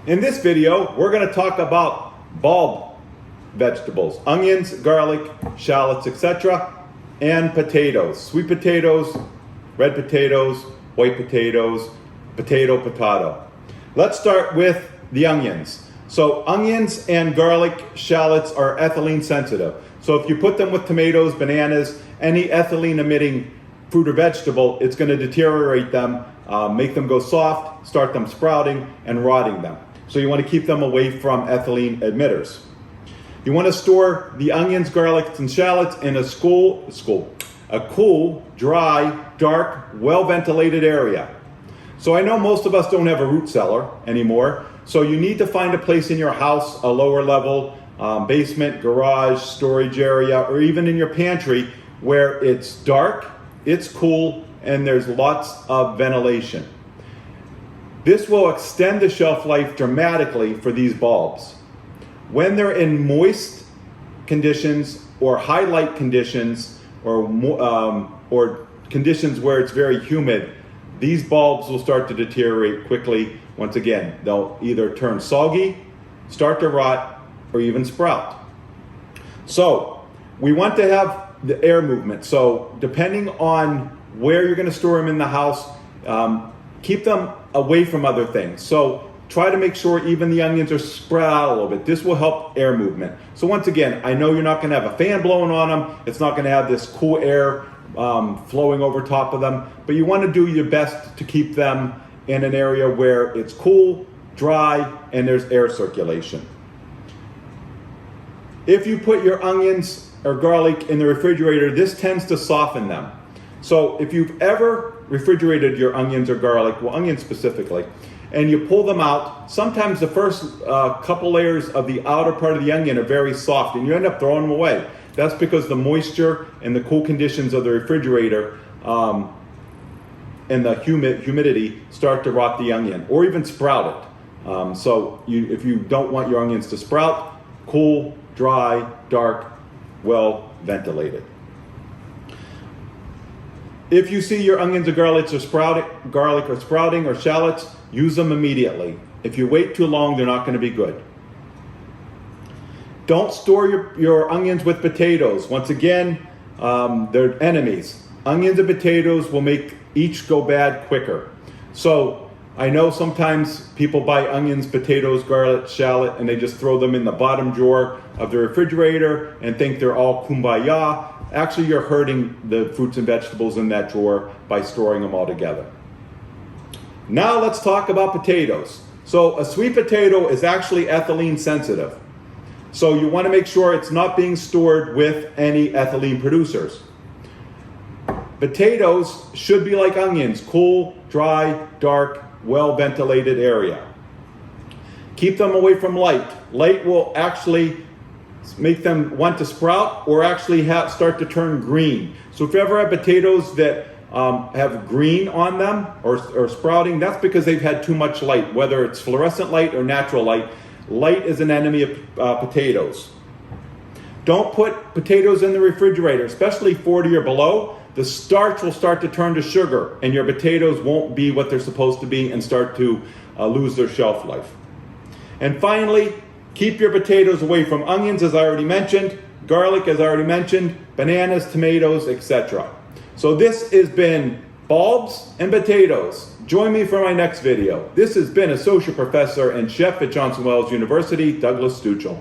In this video, we're going to talk about bulb vegetables, onions, garlic, shallots, etc., and potatoes, sweet potatoes, red potatoes, white potatoes, potato. Let's start with the onions. So onions and garlic, shallots are ethylene sensitive. So if you put them with tomatoes, bananas, any ethylene emitting fruit or vegetable, it's going to deteriorate them, make them go soft, start them sprouting, and rotting them. So you want to keep them away from ethylene emitters. You want to store the onions, garlics, and shallots in a cool, dry, dark, well-ventilated area. So I know most of us don't have a root cellar anymore, so you need to find a place in your house, a lower level, basement, garage, storage area, or even in your pantry where it's dark, it's cool, and there's lots of ventilation. This will extend the shelf life dramatically for these bulbs. When they're in moist conditions or high light conditions or conditions where it's very humid, these bulbs will start to deteriorate quickly. Once again, they'll either turn soggy, start to rot, or even sprout. So we want to have the air movement. So depending on where you're going to store them in the house, keep them away from other things. So try to make sure even the onions are spread out a little bit. This will help air movement. So once again, I know you're not going to have a fan blowing on them. It's not going to have this cool air flowing over top of them, but you want to do your best to keep them in an area where it's cool, dry, and there's air circulation. If you put your onions or garlic in the refrigerator, this tends to soften them. So if you've ever refrigerated your onions or garlic, well, onions specifically, and you pull them out, sometimes the first couple layers of the outer part of the onion are very soft and you end up throwing them away. That's because the moisture and the cool conditions of the refrigerator and the humidity start to rot the onion or even sprout it. So if you don't want your onions to sprout, cool, dry, dark, well ventilated. If you see your onions or garlic are sprouting or shallots, use them immediately. If you wait too long, they're not going to be good. Don't store your onions with potatoes. Once again, they're enemies. Onions and potatoes will make each go bad quicker. So I know sometimes people buy onions, potatoes, garlic, shallot, and they just throw them in the bottom drawer of the refrigerator and think they're all kumbaya. Actually, you're hurting the fruits and vegetables in that drawer by storing them all together. Now let's talk about potatoes. So a sweet potato is actually ethylene sensitive. So you want to make sure it's not being stored with any ethylene producers. Potatoes should be like onions, cool, dry, dark, well-ventilated area. Keep them away from light. Light will actually make them want to sprout or actually start to turn green. So if you ever have potatoes that have green on them or sprouting, that's because they've had too much light, whether it's fluorescent light or natural light. Light is an enemy of potatoes. Don't put potatoes in the refrigerator, especially 40 or below. The starch will start to turn to sugar and your potatoes won't be what they're supposed to be and start to lose their shelf life. And finally, keep your potatoes away from onions, as I already mentioned, garlic, as I already mentioned, bananas, tomatoes, etc. So this has been bulbs and potatoes. Join me for my next video. This has been Associate Professor and Chef at Johnson Wales University, Douglas Stuchel.